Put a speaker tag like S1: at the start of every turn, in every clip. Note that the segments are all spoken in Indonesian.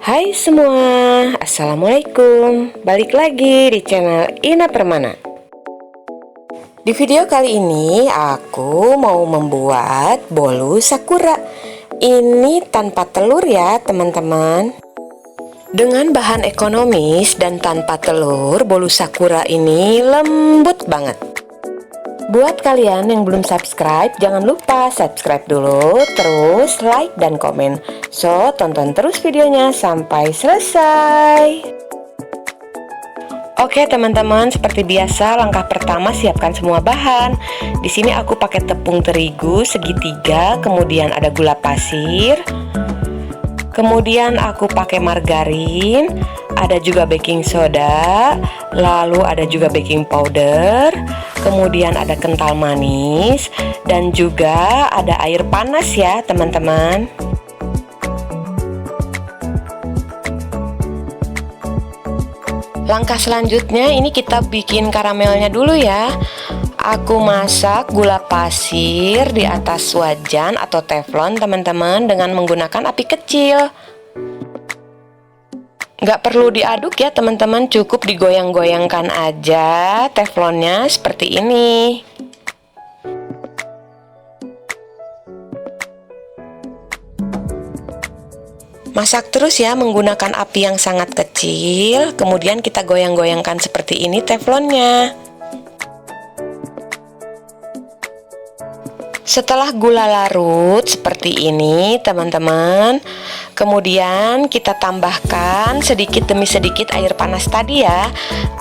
S1: Hai semua, Assalamualaikum. Balik lagi di channel Ina Permana. Di video kali ini aku mau membuat bolu sakura. Ini tanpa telur ya teman-teman. Dengan bahan ekonomis dan tanpa telur, bolu sakura ini lembut banget. Buat kalian yang belum subscribe, jangan lupa subscribe dulu, terus like dan komen. So, tonton terus videonya sampai selesai. Oke teman-teman, seperti biasa langkah pertama siapkan semua bahan. Di sini aku pakai tepung terigu segitiga, kemudian ada gula pasir. Kemudian aku pakai margarin, ada juga baking soda, lalu ada juga baking powder, kemudian ada kental manis, dan juga ada air panas ya teman-teman. Langkah selanjutnya ini kita bikin karamelnya dulu ya. Aku masak gula pasir di atas wajan atau teflon teman-teman dengan menggunakan api kecil. Nggak perlu diaduk ya teman-teman, cukup digoyang-goyangkan aja teflonnya seperti ini. Masak terus ya menggunakan api yang sangat kecil, kemudian kita goyang-goyangkan seperti ini teflonnya. Setelah gula larut seperti ini teman-teman, kemudian kita tambahkan sedikit demi sedikit air panas tadi ya.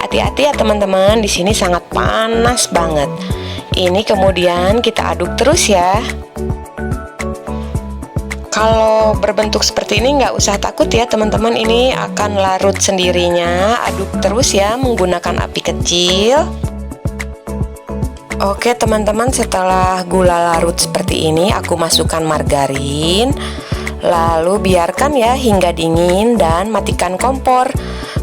S1: Hati-hati ya teman-teman, di sini sangat panas banget. Ini kemudian kita aduk terus ya. Kalau berbentuk seperti ini nggak usah takut ya teman-teman, ini akan larut sendirinya. Aduk terus ya menggunakan api kecil. Oke teman-teman, setelah gula larut seperti ini aku masukkan margarin. Lalu biarkan ya hingga dingin dan matikan kompor.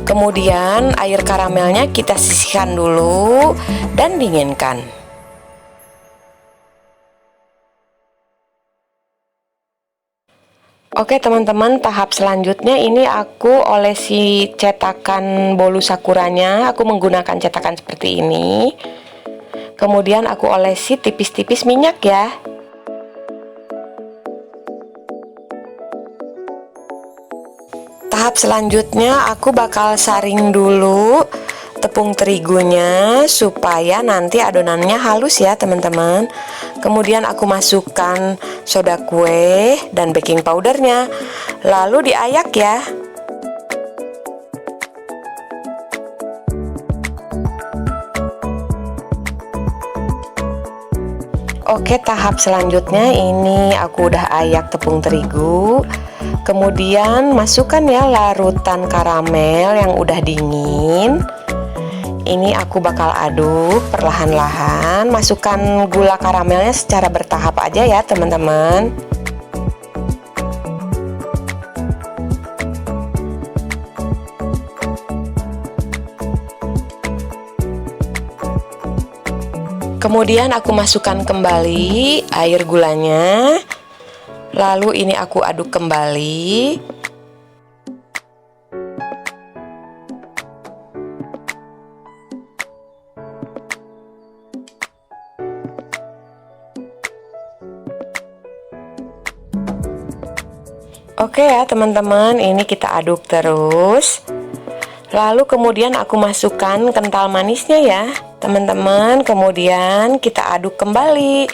S1: Kemudian air karamelnya kita sisihkan dulu dan dinginkan. Oke teman-teman, tahap selanjutnya ini aku olesi cetakan bolu sakuranya. Aku menggunakan cetakan seperti ini. Kemudian aku olesi tipis-tipis minyak ya. Tahap selanjutnya aku bakal saring dulu tepung terigunya supaya nanti adonannya halus ya teman-teman. Kemudian aku masukkan soda kue dan baking powdernya, lalu diayak ya. Oke, tahap selanjutnya ini aku udah ayak tepung terigu. Kemudian masukkan ya larutan karamel yang udah dingin. Ini aku bakal aduk perlahan-lahan. Masukkan gula karamelnya secara bertahap aja ya teman-teman. Kemudian aku masukkan kembali air gulanya. Lalu ini aku aduk kembali. Oke ya teman-teman, ini kita aduk terus. Lalu kemudian aku masukkan kental manisnya ya teman-teman. Kemudian kita aduk kembali.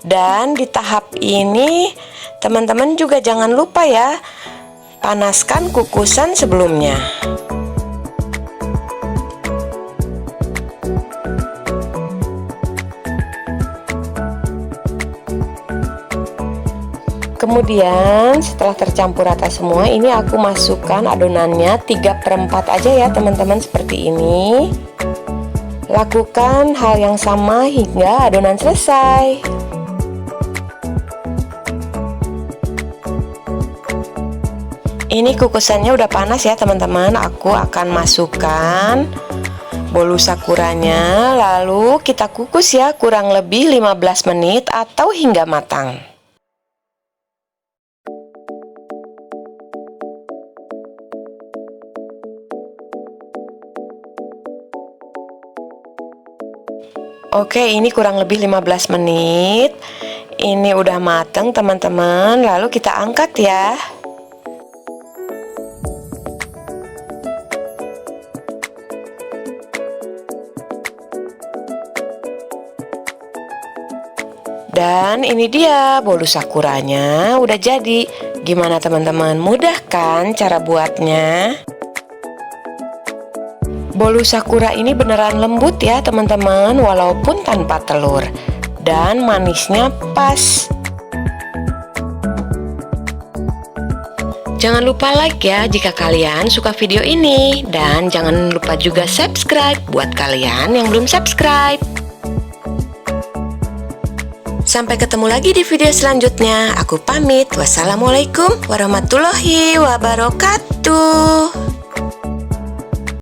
S1: Dan di tahap ini teman-teman juga jangan lupa ya, panaskan kukusan sebelumnya. Kemudian setelah tercampur rata semua, ini aku masukkan adonannya 3/4 aja ya teman-teman, seperti ini. Lakukan hal yang sama hingga adonan selesai. Ini kukusannya udah panas ya teman-teman. Aku akan masukkan bolu sakuranya, lalu kita kukus ya kurang lebih 15 menit atau hingga matang. Oke, ini kurang lebih 15 menit. Ini udah mateng teman-teman. Lalu kita angkat ya. Dan ini dia bolu sakuranya udah jadi. Gimana teman-teman? Mudah kan cara buatnya? Bolu sakura ini beneran lembut ya teman-teman, walaupun tanpa telur. Dan manisnya pas. Jangan lupa like ya jika kalian suka video ini. Dan jangan lupa juga subscribe buat kalian yang belum subscribe. Sampai ketemu lagi di video selanjutnya. Aku pamit. Wassalamualaikum warahmatullahi wabarakatuh.